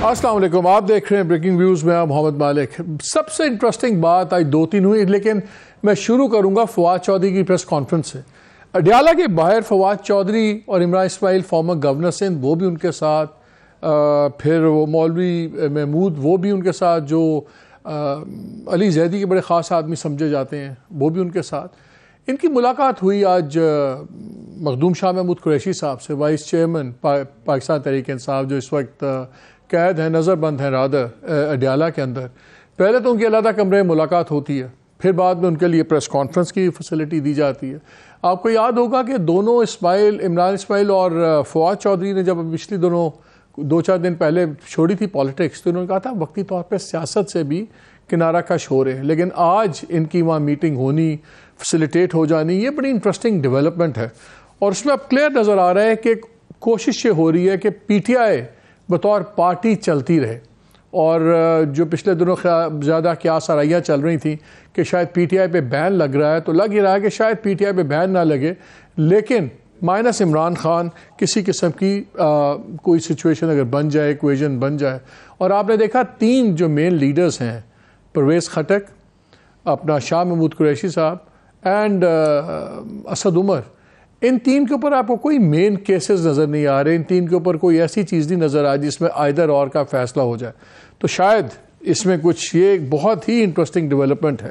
السلام علیکم، آپ دیکھ رہے ہیں بریکنگ ویوز میں محمد مالک۔ سب سے انٹرسٹنگ بات آج دو تین ہوئی، لیکن میں شروع کروں گا فواد چودھری کی پریس کانفرنس سے۔ اڈیالہ کے باہر فواد چودھری اور عمران اسماعیل فارمر گورنر سندھ وہ بھی ان کے ساتھ، پھر وہ مولوی محمود وہ بھی ان کے ساتھ، جو علی زیدی کے بڑے خاص آدمی سمجھے جاتے ہیں وہ بھی ان کے ساتھ۔ ان کی ملاقات ہوئی آج مخدوم شاہ محمود قریشی صاحب سے، وائس چیئرمین پاکستان تحریک انصاف، جو اس وقت قید ہیں، نظر بند ہیں رادر اڈیالہ کے اندر۔ پہلے تو ان کی علیحدہ کمرے میں ملاقات ہوتی ہے، پھر بعد میں ان کے لیے پریس کانفرنس کی فیسلٹی دی جاتی ہے۔ آپ کو یاد ہوگا کہ دونوں عمران اسماعیل اور فواد چودھری نے جب پچھلی دو چار دن پہلے چھوڑی تھی پالیٹکس، تو انہوں نے کہا تھا وقتی طور پہ سیاست سے بھی کنارہ کش ہو رہے ہیں، لیکن آج ان کی وہاں میٹنگ ہونی، فیسیلیٹیٹ ہو جانی، یہ بڑی انٹرسٹنگ ڈیولپمنٹ ہے۔ اور اس میں اب کلیئر نظر آ رہا ہے کہ کوشش یہ ہو رہی ہے کہ پی ٹی آئی بطور پارٹی چلتی رہے، اور جو پچھلے دنوں زیادہ قیاس آرائیاں چل رہی تھیں کہ شاید پی ٹی آئی پہ بین لگ رہا ہے، تو لگ ہی رہا ہے کہ شاید پی ٹی آئی پہ بین نہ لگے، لیکن مائنس عمران خان کسی قسم کی کوئی سچویشن اگر بن جائے، ایکویژن بن جائے۔ اور آپ نے دیکھا تین جو مین لیڈرز ہیں، پرویز خٹک، اپنا شاہ محمود قریشی صاحب اینڈ اسد عمر، ان تین کے اوپر آپ کو کوئی مین کیسز نظر نہیں آ رہے، ان تین کے اوپر کوئی ایسی چیز نہیں نظر آ جس میں آئدر اور کا فیصلہ ہو جائے، تو شاید اس میں کچھ، یہ بہت ہی انٹرسٹنگ ڈیولپمنٹ ہے۔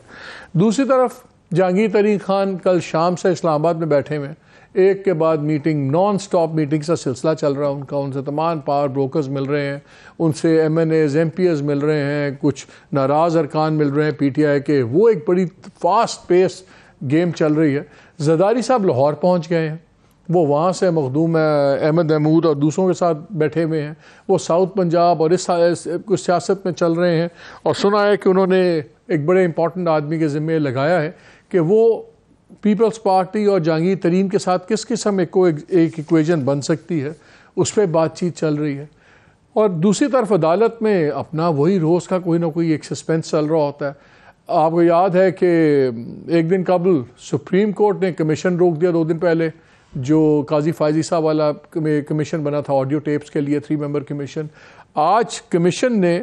دوسری طرف جہانگیر ترین خان کل شام سے اسلام آباد میں بیٹھے ہوئے ہیں، ایک کے بعد میٹنگ، نان سٹاپ میٹنگ کا سلسلہ چل رہا ہے ان کا، ان سے تمام پاور بروکرز مل رہے ہیں، ان سے M N As M P As مل رہے ہیں، کچھ ناراض ارکان مل رہے ہیں پی ٹی آئی کے، وہ ایک بڑی فاسٹ پیس گیم چل رہی ہے۔ زرداری صاحب لاہور پہنچ گئے ہیں، وہ وہاں سے مخدوم احمد محمود اور دوسروں کے ساتھ بیٹھے ہوئے ہیں، وہ ساؤتھ پنجاب اور اس کچھ سیاست میں چل رہے ہیں، اور سنا ہے کہ انہوں نے ایک بڑے امپورٹنٹ آدمی کے ذمہ لگایا ہے کہ وہ پیپلز پارٹی اور جہانگیر ترین کے ساتھ کس قسم ایک ایکویژن بن سکتی ہے، اس پہ بات چیت چل رہی ہے۔ اور دوسری طرف عدالت میں اپنا وہی روز کا کوئی نہ کوئی ایک سسپینس چل رہا ہوتا ہے۔ آپ کو یاد ہے کہ ایک دن قبل سپریم کورٹ نے کمیشن روک دیا، 2 دن پہلے، جو قاضی فائزی صاحب والا کمیشن بنا تھا آڈیو ٹیپس کے لیے، 3 ممبر کمیشن۔ آج کمیشن نے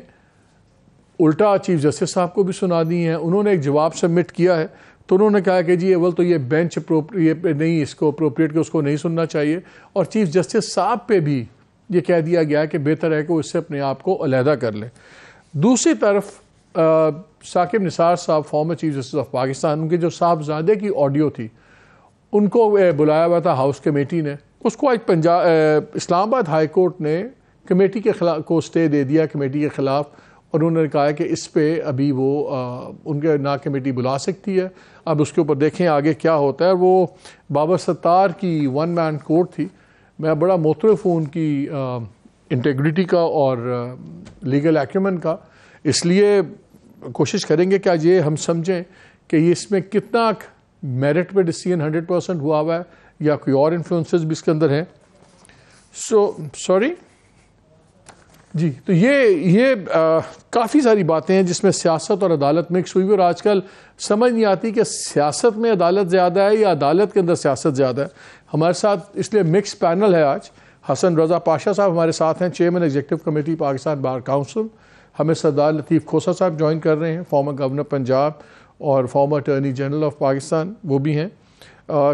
الٹا چیف جسٹس صاحب کو بھی سنا دی ہیں، انہوں نے ایک جواب سبمٹ کیا ہے، تو انہوں نے کہا کہ جی اول تو یہ بینچ نہیں، اس کو اپروپریٹ کہ اس کو نہیں سننا چاہیے، اور چیف جسٹس صاحب پہ بھی یہ کہہ دیا گیا کہ بہتر ہے کہ اس سے اپنے آپ کو علیحدہ کر لیں۔ دوسری طرف ثاقب نثار صاحب، former chief justice of Pakistan, ان کے جو صاحبزادے کی آڈیو تھی، ان کو بلایا ہوا تھا ہاؤس کمیٹی نے، اس کو آج اسلام آباد ہائی کورٹ نے کمیٹی کے خلاف کو اسٹے دے دیا، کمیٹی کے خلاف، اور انہوں نے کہا کہ اس پہ ابھی وہ ان کے نہ کمیٹی بلا سکتی ہے، اب اس کے اوپر دیکھیں آگے کیا ہوتا ہے۔ وہ بابر ستار کی 1 مین کورٹ تھی، میں بڑا معترف ہوں ان کی انٹیگریٹی کا اور لیگل ایکیومن کا، اس لیے کوشش کریں گے کہ آج یہ ہم سمجھیں کہ یہ اس میں کتنا میرٹ پہ ڈیسیژن 100% ہوا ہے یا کوئی اور انفلوئنسز بھی اس کے اندر ہیں۔ سوری جی، تو یہ کافی ساری باتیں ہیں جس میں سیاست اور عدالت مکس ہوئی، اور آج کل سمجھ نہیں آتی کہ سیاست میں عدالت زیادہ ہے یا عدالت کے اندر سیاست زیادہ ہے۔ ہمارے ساتھ اس لیے مکس پینل ہے آج۔ حسن رضا پاشا صاحب ہمارے ساتھ ہیں، چیئرمین ایگزیکٹو کمیٹی پاکستان بار کاؤنسل۔ ہمیں سردار لطیف کھوسہ صاحب جوائن کر رہے ہیں، فارمر گورنر پنجاب اور former attorney general of Pakistan, وہ بھی ہیں۔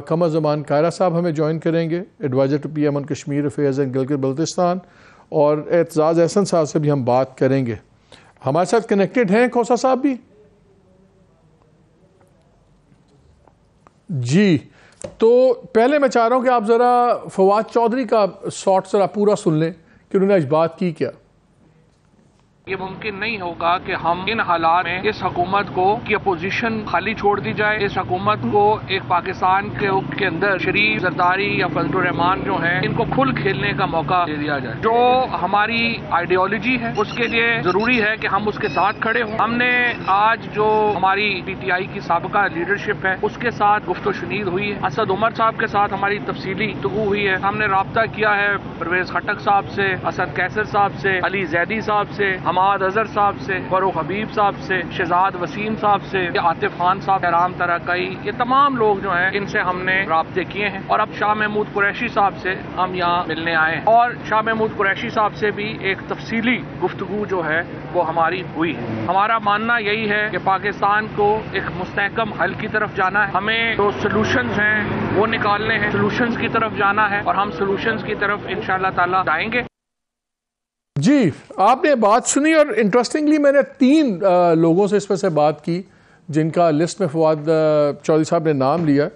قمر زمان کائرہ صاحب ہمیں جوائن کریں گے، adviser to P M on Kashmir affairs and Gilgit Baltistan, اور اعتزاز احسن صاحب سے بھی ہم بات کریں گے۔ ہمارے ساتھ کنیکٹڈ ہیں کھوسہ صاحب بھی؟ جی، تو پہلے میں چاہ رہا ہوں کہ آپ ذرا فواد چودھری کا شارٹ ذرا پورا سن لیں کہ انہوں نے آج بات کی کیا۔ یہ ممکن نہیں ہوگا کہ ہم ان حالات میں اس حکومت کو کی اپوزیشن خالی چھوڑ دی جائے، اس حکومت کو ایک پاکستان کے اندر شریف، زرداری یا فضل الرحمان جو ہیں ان کو کھل کھیلنے کا موقع دے دیا جائے۔ جو ہماری آئیڈیالوجی ہے اس کے لیے ضروری ہے کہ ہم اس کے ساتھ کھڑے ہوں۔ ہم نے آج جو ہماری پی ٹی آئی کی سابقہ لیڈرشپ ہے اس کے ساتھ گفت و شنید ہوئی ہے، اسد عمر صاحب کے ساتھ ہماری تفصیلی گفتگو ہوئی ہے، ہم نے رابطہ کیا ہے پرویز خٹک صاحب سے، اسد کیسر صاحب سے، علی زیدی صاحب سے، حماد اظہر صاحب سے، فروخ حبیب صاحب سے، شہزاد وسیم صاحب سے، عاطف خان صاحب، رام ترکئی، یہ تمام لوگ جو ہیں ان سے ہم نے رابطے کیے ہیں، اور اب شاہ محمود قریشی صاحب سے ہم یہاں ملنے آئے ہیں، اور شاہ محمود قریشی صاحب سے بھی ایک تفصیلی گفتگو جو ہے وہ ہماری ہوئی ہے۔ ہمارا ماننا یہی ہے کہ پاکستان کو ایک مستحکم حل کی طرف جانا ہے، ہمیں جو سلوشنز ہیں وہ نکالنے ہیں، سلوشنز کی طرف جانا ہے، اور ہم سلوشنز کی طرف انشاءاللہ تعالی جائیں گے۔ جی آپ نے بات سنی، اور انٹرسٹنگلی میں نے 3 لوگوں سے اس میں سے بات کی جن کا لسٹ میں فواد چودھری صاحب نے نام لیا،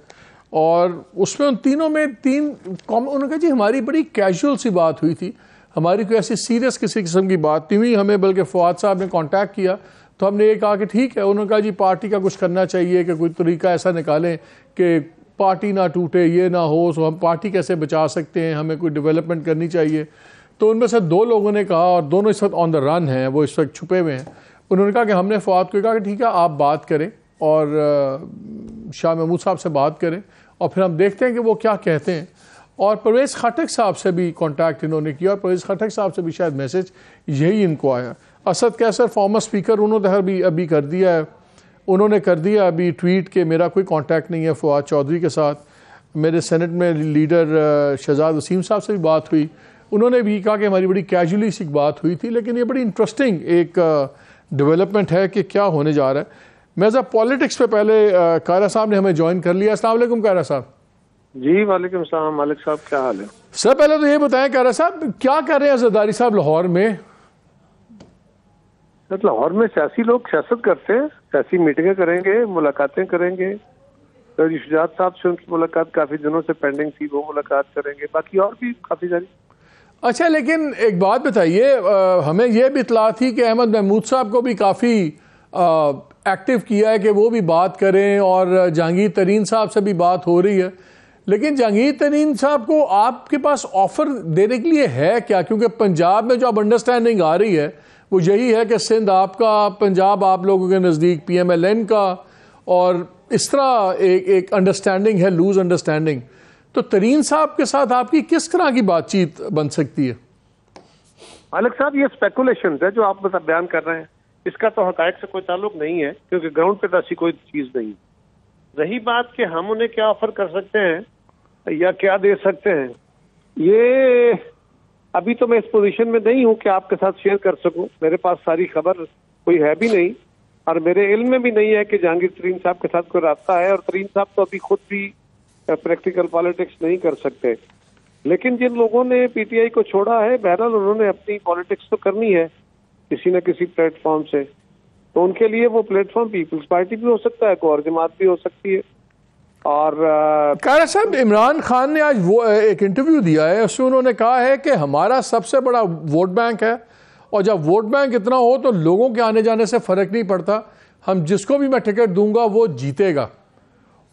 اور اس میں ان تینوں میں 3 انہوں نے کہا جی ہماری بڑی کیجول سی بات ہوئی تھی، ہماری کوئی ایسی سیریس کسی قسم کی بات نہیں ہوئی ہمیں، بلکہ فواد صاحب نے کانٹیکٹ کیا تو ہم نے یہ کہا کہ ٹھیک ہے، انہوں نے کہا جی پارٹی کا کچھ کرنا چاہیے کہ کوئی طریقہ ایسا نکالیں کہ پارٹی نہ ٹوٹے، یہ نہ ہو، سو ہم پارٹی کیسے بچا سکتے ہیں، ہمیں کوئی ڈیولپمنٹ کرنی چاہیے۔ تو ان میں سے 2 لوگوں نے کہا، اور دونوں اس وقت آن دا رن ہیں، وہ اس وقت چھپے ہوئے ہیں، انہوں نے کہا کہ ہم نے فواد کو کہا کہ ٹھیک ہے آپ بات کریں اور شاہ محمود صاحب سے بات کریں، اور پھر ہم دیکھتے ہیں کہ وہ کیا کہتے ہیں۔ اور پرویز خٹک صاحب سے بھی کانٹیکٹ انہوں نے کیا، اور پرویز خٹک صاحب سے بھی شاید میسج یہی ان کو آیا۔ اسد کیسر فارمر اسپیکر، انہوں نے ابھی کر دیا ہے، انہوں نے کر دیا ابھی ٹویٹ کہ میرا کوئی کانٹیکٹ نہیں ہے فواد چودھری کے ساتھ۔ میرے سینٹ میں لیڈر شہزاد وسیم صاحب سے بھی بات ہوئی، انہوں نے بھی کہا کہ ہماری بڑی کیجولی سی بات ہوئی تھی، لیکن یہ بڑی انٹرسٹنگ ایک ڈیولپمنٹ ہے کہ کیا ہونے جا رہا ہے۔ میزا پالیٹکس پہ پہلے قائرہ صاحب نے ہمیں جوائن کر لیا۔ السلام علیکم قائرہ صاحب۔ جی وعلیکم السلام مالک صاحب، کیا حال ہے؟ سر پہلے تو یہ بتائیں قائرہ صاحب کیا کر رہے ہیں زرداری صاحب لاہور میں؟ لاہور میں سیاسی لوگ سیاست کرتے ہیں، سیاسی میٹنگیں کریں گے، ملاقاتیں کریں گے۔ شجاعت صاحب سے ان کی ملاقات کافی دنوں سے پینڈنگ تھی، وہ ملاقات کریں گے، باقی اور بھی کافی ساری۔ اچھا لیکن ایک بات بتائیے، ہمیں یہ بھی اطلاع تھی کہ احمد محمود صاحب کو بھی کافی ایکٹیو کیا ہے کہ وہ بھی بات کریں، اور جہانگیر ترین صاحب سے بھی بات ہو رہی ہے، لیکن جہانگیر ترین صاحب کو آپ کے پاس آفر دینے کے لیے ہے کیا؟ کیونکہ پنجاب میں جو اب انڈرسٹینڈنگ آ رہی ہے وہ یہی ہے کہ سندھ آپ کا، پنجاب آپ لوگوں کے نزدیک پی ایم ایل این کا، اور اس طرح ایک انڈرسٹینڈنگ ہے، لوز انڈرسٹینڈنگ۔ تو ترین صاحب کے ساتھ آپ کی کس طرح کی بات چیت بن سکتی ہے؟ مالک صاحب یہ اسپیکولیشنز ہے جو آپ بس بیان کر رہے ہیں، اس کا تو حقائق سے کوئی تعلق نہیں ہے، کیونکہ گراؤنڈ پہ تو ایسی کوئی چیز نہیں۔ رہی بات کہ ہم انہیں کیا آفر کر سکتے ہیں یا کیا دے سکتے ہیں، یہ ابھی تو میں اس پوزیشن میں نہیں ہوں کہ آپ کے ساتھ شیئر کر سکوں، میرے پاس ساری خبر کوئی ہے بھی نہیں، اور میرے علم میں بھی نہیں ہے کہ جہانگیر ترین صاحب کے ساتھ کوئی رابطہ ہے، اور ترین صاحب تو ابھی خود بھی پریکٹیکل پالیٹکس نہیں کر سکتے۔ لیکن جن لوگوں نے پی ٹی آئی کو چھوڑا ہے، بہرحال انہوں نے اپنی پالیٹکس تو کرنی ہے کسی نہ کسی پلیٹ فارم سے، تو ان کے لیے وہ پلیٹ فارم پیپلز پارٹی بھی ہو سکتا ہے، کوئی اور جماعت بھی ہو سکتی ہے۔ اور قائرہ صاحب عمران خان نے آج وہ ایک انٹرویو دیا ہے، اس میں انہوں نے کہا ہے کہ ہمارا سب سے بڑا ووٹ بینک ہے، اور جب ووٹ بینک اتنا ہو تو لوگوں کے آنے جانے سے فرق نہیں پڑتا، ہم جس کو بھی میں ٹکٹ دوں گا وہ جیتے گا۔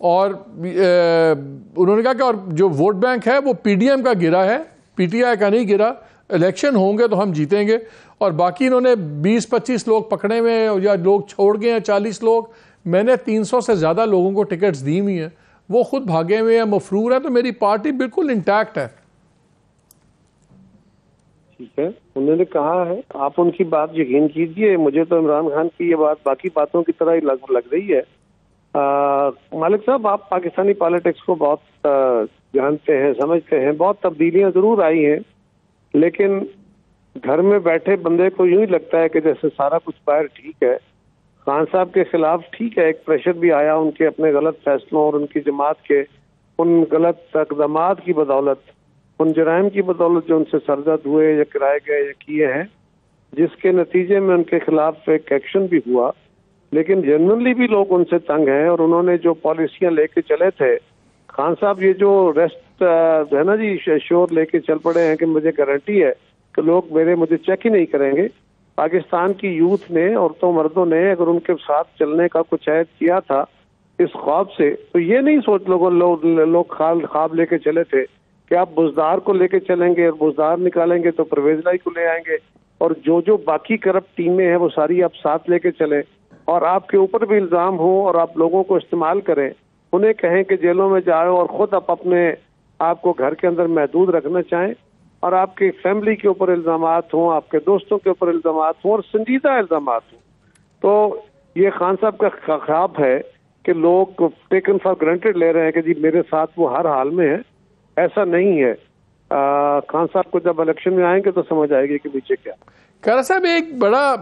اور انہوں نے کہا کہ اور جو ووٹ بینک ہے وہ پی ڈی ایم کا گرا ہے، پی ٹی آئی کا نہیں گرا، الیکشن ہوں گے تو ہم جیتیں گے۔ اور باقی انہوں نے 20-25 لوگ پکڑے ہوئے ہیں یا لوگ چھوڑ گئے ہیں، 40 لوگ، میں نے 300 سے زیادہ لوگوں کو ٹکٹس دی ہوئی ہیں، وہ خود بھاگے ہوئے ہیں، مفرور ہیں، تو میری پارٹی بالکل انٹیکٹ ہے۔ ٹھیک ہے، انہوں نے کہا ہے، آپ ان کی بات یقین کیجئے، مجھے تو عمران خان کی یہ بات باقی باتوں کی طرح ہی لگ رہی ہے۔ مالک صاحب آپ پاکستانی پالیٹکس کو بہت جانتے ہیں، سمجھتے ہیں، بہت تبدیلیاں ضرور آئی ہیں، لیکن گھر میں بیٹھے بندے کو یوں ہی لگتا ہے کہ جیسے سارا کچھ باہر ٹھیک ہے۔ خان صاحب کے خلاف ٹھیک ہے ایک پریشر بھی آیا ان کے اپنے غلط فیصلوں اور ان کی جماعت کے ان غلط اقدامات کی بدولت، ان جرائم کی بدولت جو ان سے سرزد ہوئے یا کرائے گئے یا کیے ہیں، جس کے نتیجے میں ان کے خلاف ایک ایکشن بھی ہوا، لیکن جنرلی بھی لوگ ان سے تنگ ہیں، اور انہوں نے جو پالیسیاں لے کے چلے تھے، خان صاحب یہ جو ریسٹ ہے نا جی، شور لے کے چل پڑے ہیں کہ مجھے گارنٹی ہے کہ لوگ مجھے چیک ہی نہیں کریں گے۔ پاکستان کی یوتھ نے، عورتوں مردوں نے اگر ان کے ساتھ چلنے کا کچھ عہد کیا تھا اس خواب سے، تو یہ نہیں سوچ لوگ خواب لے کے چلے تھے کہ آپ بزدار کو لے کے چلیں گے، اور بزدار نکالیں گے تو پرویز لائی کو لے آئیں گے، اور جو باقی کرپٹ ٹیمیں ہیں وہ ساری آپ ساتھ لے کے چلیں، اور آپ کے اوپر بھی الزام ہو اور آپ لوگوں کو استعمال کریں، انہیں کہیں کہ جیلوں میں جاؤ، اور خود آپ اپنے آپ کو گھر کے اندر محدود رکھنا چاہیں۔ اور آپ کی فیملی کے اوپر الزامات ہوں، آپ کے دوستوں کے اوپر الزامات ہوں اور سنجیدہ الزامات ہوں، تو یہ خان صاحب کا خواب ہے کہ لوگ ٹیکن فار گرانٹیڈ لے رہے ہیں کہ جی میرے ساتھ وہ ہر حال میں ہے. ایسا نہیں ہے. خان صاحب کو جب الیکشن میں آئیں گے تو سمجھ آئے گی کہ نیچے کیا. خیر صاحب، ایک بڑا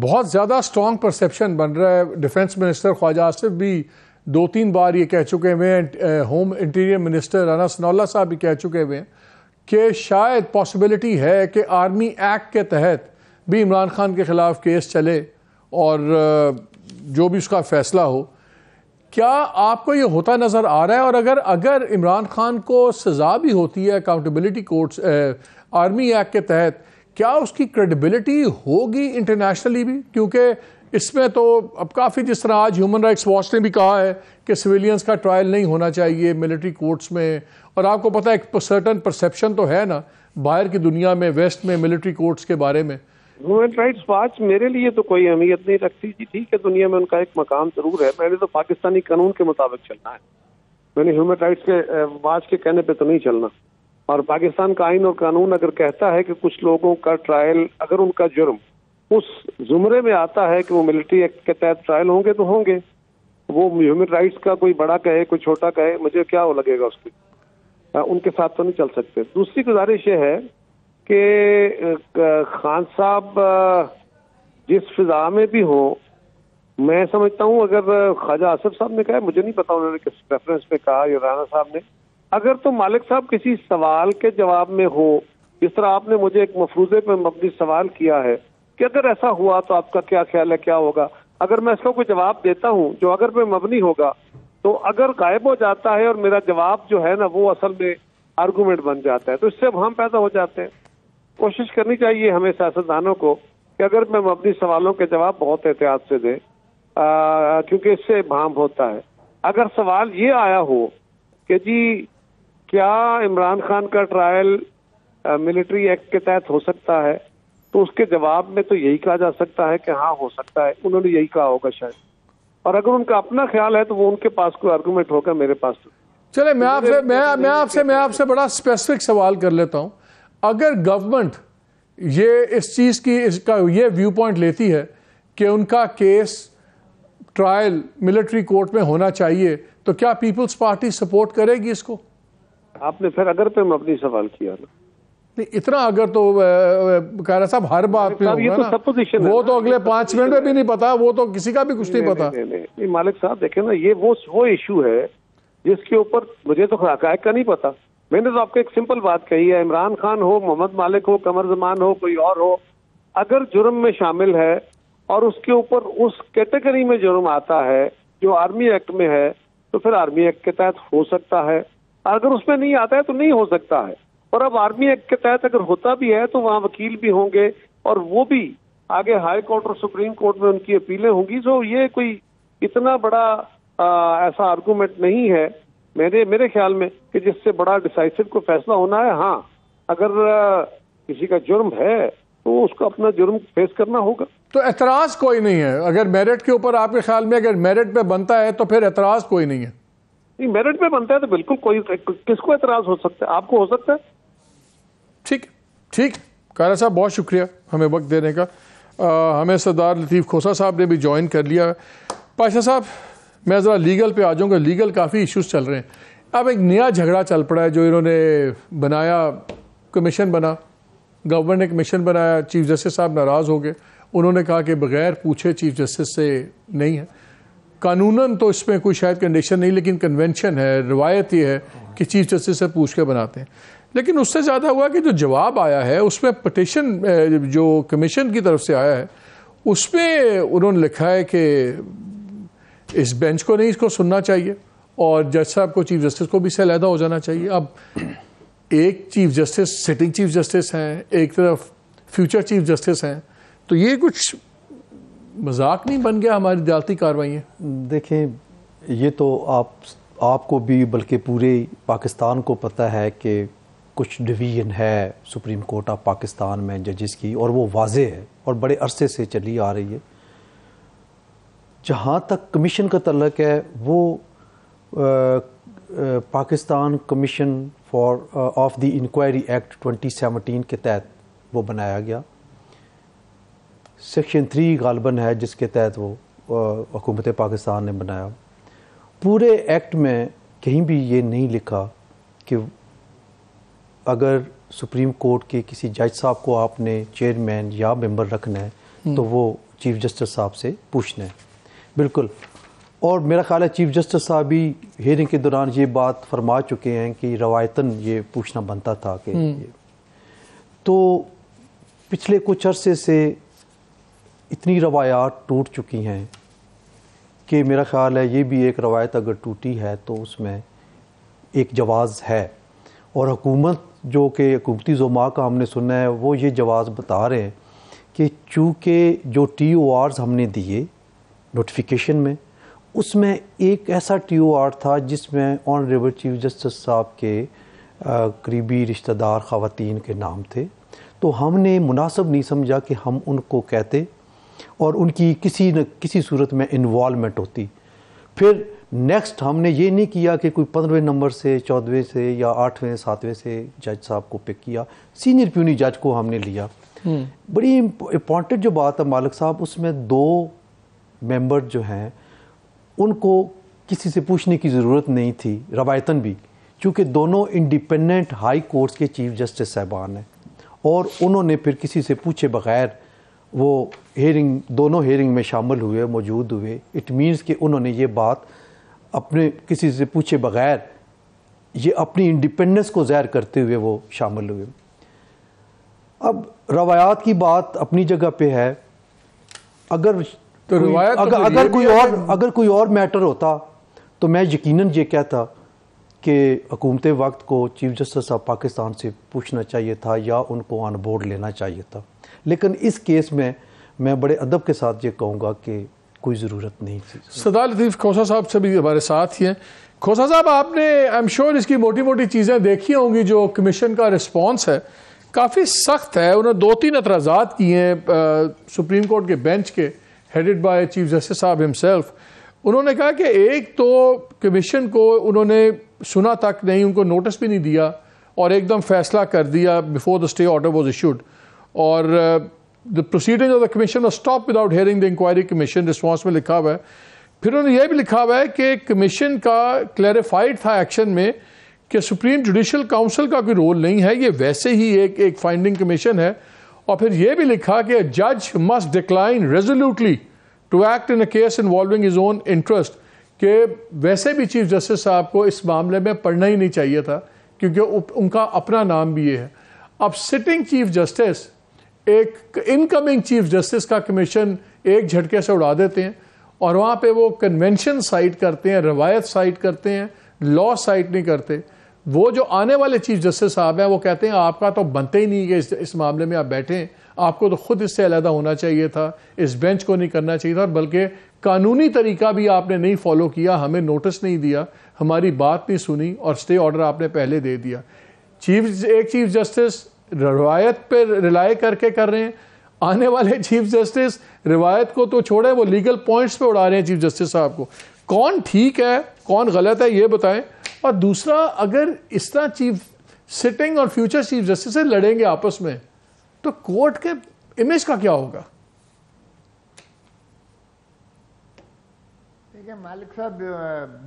بہت زیادہ اسٹرانگ پرسیپشن بن رہا ہے. ڈیفنس منسٹر خواجہ آصف بھی 2-3 بار یہ کہہ چکے ہوئے ہیں، ہوم انٹیریئر منسٹر رانا ثناء اللہ صاحب بھی کہہ چکے ہوئے ہیں کہ شاید پاسبلٹی ہے کہ آرمی ایکٹ کے تحت بھی عمران خان کے خلاف کیس چلے اور جو بھی اس کا فیصلہ ہو. کیا آپ کو یہ ہوتا نظر آ رہا ہے؟ اور اگر عمران خان کو سزا بھی ہوتی ہے اکاؤنٹیبلٹی کورٹس آرمی ایکٹ کے تحت، کیا اس کی کریڈیبلٹی ہوگی انٹرنیشنلی بھی؟ کیونکہ اس میں تو اب کافی، جس طرح آج ہیومن رائٹس واچ نے بھی کہا ہے کہ سویلینز کا ٹرائل نہیں ہونا چاہیے ملٹری کورٹس میں، اور آپ کو پتہ ہے ایک سرٹن پرسیپشن تو ہے نا باہر کی دنیا میں، ویسٹ میں، ملٹری کورٹس کے بارے میں. ہیومن رائٹس واچ میرے لیے تو کوئی اہمیت نہیں رکھتی جی. ٹھیک ہے، دنیا میں ان کا ایک مقام ضرور ہے. میں نے تو پاکستانی قانون کے مطابق چلنا ہے. میں نے ہیومن رائٹس کے واچ کے کہنے پہ تو نہیں چلنا. اور پاکستان کا آئین اور قانون اگر کہتا ہے کہ کچھ لوگوں کا ٹرائل، اگر ان کا جرم اس زمرے میں آتا ہے کہ وہ ملٹری ایکٹ کے تحت ٹرائل ہوں گے تو ہوں گے. وہ ہیومن رائٹس کا کوئی بڑا کہے کوئی چھوٹا کہے، مجھے کیا وہ لگے گا اس کی. ان کے ساتھ تو نہیں چل سکتے. دوسری گزارش یہ ہے کہ خان صاحب جس فضا میں بھی ہوں، میں سمجھتا ہوں اگر خواجہ آصف صاحب نے کہا، مجھے نہیں پتا انہوں نے کس ریفرنس پہ کہا یا رانا صاحب نے، اگر تو مالک صاحب کسی سوال کے جواب میں ہو، جس طرح آپ نے مجھے ایک مفروضے پہ مبنی سوال کیا ہے کہ اگر ایسا ہوا تو آپ کا کیا خیال ہے، کیا ہوگا، اگر میں اس کا کوئی جواب دیتا ہوں جو اگر پہ مبنی ہوگا، تو اگر غائب ہو جاتا ہے اور میرا جواب جو ہے نا وہ اصل میں آرگومنٹ بن جاتا ہے، تو اس سے ہم پیدا ہو جاتے ہیں. کوشش کرنی چاہیے ہمیں سیاستدانوں کو کہ اگر میں مبنی سوالوں کے جواب بہت احتیاط سے دیں، کیونکہ اس سے ابہام ہوتا ہے. اگر سوال یہ آیا ہو کہ جی کیا عمران خان کا ٹرائل ملٹری ایکٹ کے تحت ہو سکتا ہے، تو اس کے جواب میں تو یہی کہا جا سکتا ہے کہ ہاں ہو سکتا ہے. انہوں نے یہی کہا ہوگا شاید. اور اگر ان کا اپنا خیال ہے تو وہ ان کے پاس کوئی آرگومنٹ ہوگا، میرے پاس تو. چلے میں آپ سے بڑا اسپیسیفک سوال کر لیتا ہوں. اگر گورنمنٹ یہ اس چیز کی اس کا یہ ویو پوائنٹ لیتی ہے کہ ان کا کیس ٹرائل ملٹری کورٹ میں ہونا چاہیے، تو کیا پیپلز پارٹی سپورٹ کرے گی اس کو؟ آپ نے پھر اگر پہ مبنی سوال کیا نا، نہیں اتنا اگر تو کہہ رہا صاحب ہر بات میں ہوگا نا، وہ تو اگلے 5 منٹ میں بھی نہیں پتا، وہ تو کسی کا بھی کچھ نہیں پتا. نہیں مالک صاحب دیکھیں نا، یہ وہ ایشو ہے جس کے اوپر مجھے تو حقائق کا نہیں پتا. میں نے تو آپ کو ایک سمپل بات کہی ہے، عمران خان ہو، محمد مالک ہو، قمر زمان ہو، کوئی اور ہو، اگر جرم میں شامل ہے اور اس کے اوپر اس کیٹیگری میں جرم آتا ہے جو آرمی ایکٹ میں ہے، تو پھر آرمی ایکٹ کے تحت ہو سکتا ہے. اگر اس میں نہیں آتا ہے تو نہیں ہو سکتا ہے. اور اب آرمی ایکٹ کے تحت اگر ہوتا بھی ہے تو وہاں وکیل بھی ہوں گے اور وہ بھی آگے ہائی کورٹ اور سپریم کورٹ میں ان کی اپیلیں ہوں گی. تو یہ کوئی اتنا بڑا ایسا آرگومنٹ نہیں ہے میرے خیال میں کہ جس سے بڑا ڈیسائسو کو فیصلہ ہونا ہے. ہاں اگر کسی کا جرم ہے تو اس کو اپنا جرم فیس کرنا ہوگا. تو اعتراض کوئی نہیں ہے اگر میرٹ کے اوپر؟ آپ کے خیال میں اگر میرٹ پہ بنتا ہے تو پھر اعتراض کوئی نہیں ہے؟ نہیں، میرٹ پہ بنتا ہے تو بالکل کوئی، کس کو اعتراض ہو سکتا ہے؟ آپ کو ہو سکتا ہے. ٹھیک قائرہ صاحب، بہت شکریہ ہمیں وقت دینے کا. ہمیں سردار لطیف کھوسہ صاحب نے بھی جوائن کر لیا. پاشا صاحب، میں ذرا لیگل پہ آ جاؤں گا. لیگل کافی ایشوز چل رہے ہیں. اب ایک نیا جھگڑا چل پڑا ہے جو انہوں نے بنایا، کمیشن بنا، گورنمنٹ نے کمیشن بنایا، چیف جسٹس صاحب ناراض ہو گئے. انہوں نے کہا کہ بغیر پوچھے چیف جسٹس سے نہیں ہے. قانوناً تو اس میں کوئی شاید کنڈیشن نہیں، لیکن کنونشن ہے، روایت یہ ہے کہ چیف جسٹس سے پوچھ کے بناتے ہیں. لیکن اس سے زیادہ ہوا کہ جو جواب آیا ہے اس میں پٹیشن جو کمیشن کی طرف سے آیا ہے اس میں انہوں نے لکھا ہے کہ اس بینچ کو نہیں اس کو سننا چاہیے اور جج صاحب کو، چیف جسٹس کو بھی سے علیحدہ ہو جانا چاہیے. اب ایک chief justice sitting chief justice ہیں، ایک طرف فیوچر چیف جسٹس ہیں، تو یہ کچھ مذاق نہیں بن گیا ہماری عدالتی کارروائیاں؟ دیکھیں، یہ تو آپ کو بھی بلکہ پورے پاکستان کو پتہ ہے کہ کچھ ڈویژن ہے سپریم کورٹ آف پاکستان میں ججز کی، اور وہ واضح ہے اور بڑے عرصے سے چلی آ رہی ہے. جہاں تک کمیشن کا تعلق ہے، وہ Pakistan commission of the inquiry act 2017 کے تحت وہ بنایا گیا. سیکشن 3 غالباً ہے جس کے تحت وہ حکومت پاکستان نے بنایا. پورے ایکٹ میں کہیں بھی یہ نہیں لکھا کہ اگر سپریم کورٹ کے کسی جج صاحب کو آپ نے چیئرمین یا ممبر رکھنا ہے تو وہ چیف جسٹس صاحب سے پوچھنا ہے. بالکل. اور میرا خیال ہے چیف جسٹس صاحب بھی ہیئرنگ کے دوران یہ بات فرما چکے ہیں کہ روایتاً یہ پوچھنا بنتا تھا کہ تو پچھلے کچھ عرصے سے اتنی روایات ٹوٹ چکی ہیں کہ میرا خیال ہے یہ بھی ایک روایت اگر ٹوٹی ہے تو اس میں ایک جواز ہے. اور حکومت جو کہ حکومتی زعماء کا ہم نے سنا ہے وہ یہ جواز بتا رہے ہیں کہ چونکہ جو ٹی او آرز ہم نے دیے نوٹیفیکیشن میں اس میں ایک ایسا ٹی او آر تھا جس میں آنریبل چیف جسٹس صاحب کے قریبی رشتہ دار خواتین کے نام تھے. تو ہم نے مناسب نہیں سمجھا کہ ہم ان کو کہتے اور ان کی کسی نہ کسی صورت میں انوالومنٹ ہوتی. پھر نیکسٹ ہم نے یہ نہیں کیا کہ کوئی 15ویں نمبر سے 14ویں سے یا 8ویں 7ویں سے جج صاحب کو پک کیا, سینئر پیونی جج کو ہم نے لیا. بڑی امپورٹنٹ جو بات ہے مالک صاحب, اس میں 2 ممبر جو ہیں ان کو کسی سے پوچھنے کی ضرورت نہیں تھی روایتاً بھی, چونکہ دونوں انڈیپینڈنٹ ہائی کورٹس کے چیف جسٹس صاحبان ہیں اور انہوں نے پھر کسی سے پوچھے بغیر وہ دونوں ہیئرنگ میں شامل ہوئے, موجود ہوئے. اٹ مینس کہ انہوں نے یہ بات اپنے کسی سے پوچھے بغیر یہ اپنی انڈیپینڈنس کو ظاہر کرتے ہوئے وہ شامل ہوئے. اب روایات کی بات اپنی جگہ پہ ہے. اگر کوئی اور میٹر ہوتا تو میں یقیناً یہ کہتا کہ حکومت وقت کو چیف جسٹس آف پاکستان سے پوچھنا چاہیے تھا یا ان کو آن بورڈ لینا چاہیے تھا. لیکن اس کیس میں بڑے ادب کے ساتھ یہ کہوں گا کہ کوئی ضرورت نہیں تھی. سردار لطیف کھوسہ صاحب سے بھی ہمارے ساتھ ہی ہیں. کھوسہ صاحب, آپ نے آئی ایم شیور اس کی موٹی موٹی چیزیں دیکھی ہوں گی. جو کمیشن کا رسپانس ہے کافی سخت ہے. انہوں نے 2-3 اعتراضات کیے ہیں سپریم کورٹ کے بینچ کے, ہیڈڈ بائی چیف جسٹس صاحب ہمسیلف. انہوں نے کہا کہ ایک تو کمیشن کو انہوں نے سنا تک نہیں, ان کو نوٹس بھی نہیں دیا اور ایک دم فیصلہ کر دیا before the stay order was issued. اور the proceedings of the commission was stopped without hearing the inquiry commission. Response میں لکھا ہوا ہے. پھر انہوں نے یہ بھی لکھا ہوا ہے کہ کمیشن کا کلیریفائڈ تھا ایکشن میں کہ سپریم جوڈیشل کاؤنسل کا کوئی رول نہیں ہے, یہ ویسے ہی ایک فائنڈنگ کمیشن ہے. اور پھر یہ بھی لکھا کہ جج must decline resolutely to act in a case involving his own interest, کہ ویسے بھی چیف جسٹس صاحب کو اس معاملے میں پڑھنا ہی نہیں چاہیے تھا کیونکہ ان کا اپنا نام بھی یہ ہے. اب سٹنگ چیف جسٹس ایک انکمنگ چیف جسٹس کا کمیشن ایک جھٹکے سے اڑا دیتے ہیں اور وہاں پہ وہ کنونشن سائٹ کرتے ہیں, روایت سائٹ کرتے ہیں, لا سائٹ نہیں کرتے. وہ جو آنے والے چیف جسٹس صاحب ہیں وہ کہتے ہیں آپ کا تو بنتے ہی نہیں کہ اس معاملے میں آپ بیٹھیں, آپ کو تو خود اس سے علیحدہ ہونا چاہیے تھا, اس بینچ کو نہیں کرنا چاہیے تھا, بلکہ قانونی طریقہ بھی آپ نے نہیں فالو کیا, ہمیں نوٹس نہیں دیا, ہماری بات نہیں سنی اور اسٹے آرڈر آپ نے پہلے دے دیا. ایک چیف جسٹس روایت پہ ریلائی کر کے کر رہے ہیں, آنے والے چیف جسٹس روایت کو تو چھوڑے وہ لیگل پوائنٹس پہ اڑا رہے ہیں چیف جسٹس صاحب کو. کون ٹھیک ہے کون غلط ہے یہ بتائیں. اور دوسرا, اگر اس طرح چیف سٹنگ اور فیوچر چیف جسٹس لڑیں گے آپس میں تو کورٹ کے امیج کا کیا ہوگا؟ مالک صاحب,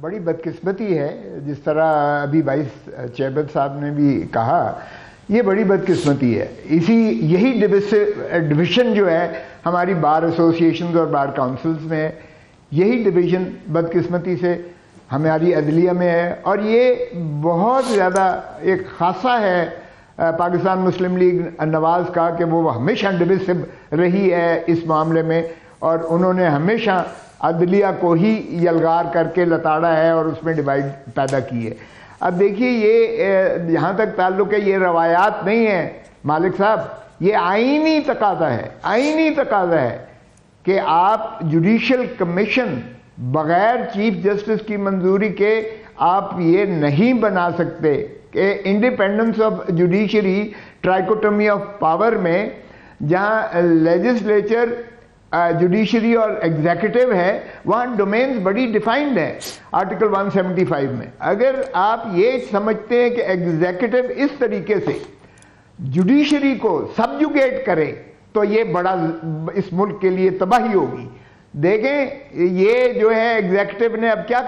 بڑی بدقسمتی ہے جس طرح ابھی وائس چیئرمین صاحب نے بھی کہا, یہ بڑی بدقسمتی ہے. یہی ڈویژن جو ہے ہماری بار ایسوسیشنز اور بار کاؤنسلز میں, یہی ڈویژن بدقسمتی سے ہماری عدلیہ میں ہے. اور یہ بہت زیادہ ایک خاصہ ہے پاکستان مسلم لیگ نواز کا کہ وہ ہمیشہ ڈویسو رہی ہے اس معاملے میں اور انہوں نے ہمیشہ عدلیہ کو ہی یلغار کر کے لتاڑا ہے اور اس میں ڈیوائڈ پیدا کی ہے. اب دیکھیے, یہ جہاں تک تعلق ہے یہ روایات نہیں ہے مالک صاحب, یہ آئینی تقاضا ہے, آئینی تقاضا ہے کہ آپ جوڈیشل کمیشن بغیر چیف جسٹس کی منظوری کے آپ یہ نہیں بنا سکتے کہ independence of judiciary, trichotomy of power میں جہاں لیجسلیچر جوڈیشری اور ایگزیکٹو ہے وہاں ڈومینز بڑی ڈیفائنڈ ہے آرٹیکل 175 میں. اگر آپ یہ سمجھتے ہیں کہ ایگزیکٹو اس طریقے سے جوڈیشری کو سبجوگیٹ کرے تو یہ بڑا اس ملک کے لیے تباہی ہوگی. دیکھیں یہ جو ہے ایگزیکٹو نے اب کیا